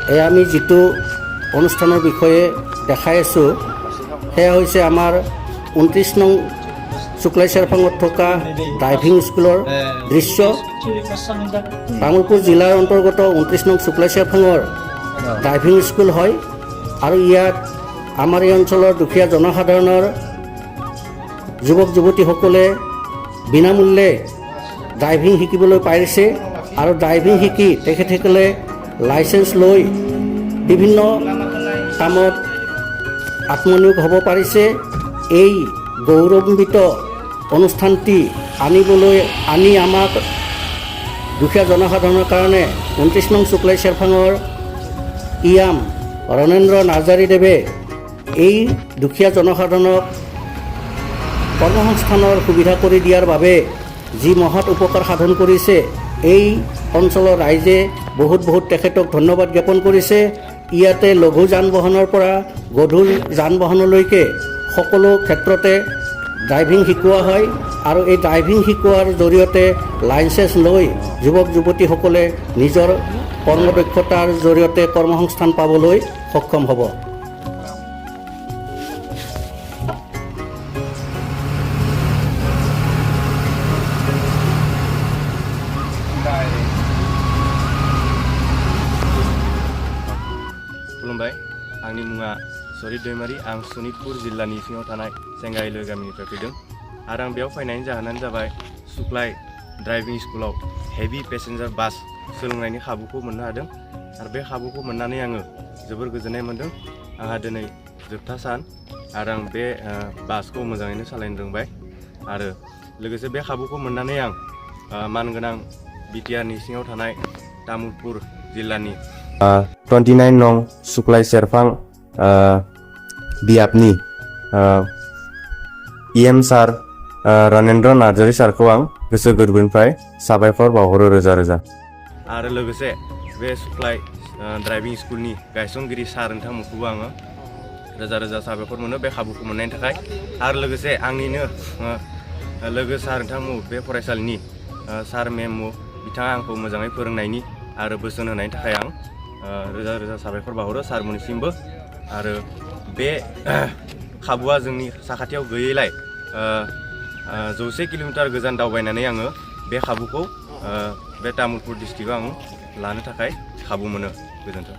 আমি যেটো অনুষ্ঠানৰ বিষয়ে দেখাই আছোঁ সেয়া হৈছে আমাৰ 29 নং শুক্লাই চেৰফাঙত থকা ড্ৰাইভিং স্কুলৰ দৃশ্য। তামোলপুৰ জিলাৰ অন্তৰ্গত 29 নং শুক্লাই চেৰফাঙৰ ড্ৰাইভিং স্কুল হয় আৰু ইয়াত আমাৰ এই অঞ্চলৰ দুখীয়া জনসাধাৰণৰ যুৱক যুৱতীসকলে বিনামূল্যে ড্ৰাইভিং শিকিবলৈ পাৰিছে আৰু ড্ৰাইভিং শিকি তেখেতসকলে লাইসেন্স লৈ বিভিন্ন কামত আত্মনিয়োগ হ'ব পাৰিছে। এই গৌৰৱান্বিত অনুষ্ঠানটি আনি আমাক দুখীয়া জনসাধাৰণৰ কাৰণে 29 নং শুক্লাই চেৰফাঙৰ ইয়াম ৰণেন্দ্ৰ নাৰ্জাৰীদেৱে এই দুখীয়া জনসাধাৰণক কৰ্মসংস্থানৰ সুবিধা কৰি দিয়াৰ বাবে যি মহৎ উপকাৰ সাধন কৰিছে, এই অঞ্চলৰ ৰাইজে বহুত তেখেতক ধন্যবাদ জ্ঞাপন কৰিছে। ইয়াতে লঘু যান বাহনৰ পৰা গধুৰ যান বাহনলৈকে সকলো ক্ষেত্ৰতে ড্ৰাইভিং শিকোৱা হয় আৰু এই ড্ৰাইভিং শিকোৱাৰ জৰিয়তে লাইসেন্স লৈ যুৱক যুৱতীসকলে নিজৰ কৰ্মদক্ষতাৰ জৰিয়তে কৰ্মসংস্থান পাবলৈ সক্ষম হ'ব। खुलुमबाय, आंनि मुङा सरित दैमारी। आं सनितपुर जिल्लानि सिङाव थानाय सेंगाइलो गामिनिफ्राय फैदों आरो आं बेयाव फैनायनि जाहोनानो जाबाय सुक्लाय ड्राइभिं स्कुलाव हेभि पेसेन्जार बास सोलोंनायनि खाबुखौ मोननो हादों आरो बे खाबुखौ मोननानै आङो जोबोर गोजोननाय मोनदों। आंहा दिनै जोबथा सान आरो आं बे बासखौ मोजाङैनो सालायनो रोंबाय आरो लोगोसे बे खाबुखौ मोननानै आं मानगोनां बिटिआरनि सिङाव थानाय तामुलपुर जिल्लानि 29 नं शुक्लाय सेरफां बियाबनि इएम सार रणेन्द्र नार्जारी सारखौ आं गोसो गोरबोनिफ्राय साबायखर बावहरो रोजा रोजा। आरो लोगोसे बे शुक्लाय ड्राइभिं स्कुलनि गायसनगिरि सार नोंथांमोनखौबो आङो रोजा रोजा साबायखर मोनो बे खाबुखौ मोननायनि थाखाय। आरो लोगोसे आंनिनो लोगो सार नोंथांमोन बे फरायसालिनि सार मेम बिथाङा आंखौ मोजाङै फोरोंनायनि आरो बोसोन होनायनि थाखाय आं रोजा रोजा साबायखर बावहरो सारमोननिसिमबो। आरो बे खाबुआ जोंनि साखाथियाव गैयैलाय 100 किल'मिटार गोजान दावबायनानै आङो बे खाबुखौ बे तामुलपुर डिस्ट्रिक्टआव आं लानो थाखाय खाबु मोनो। गोजोन्थों।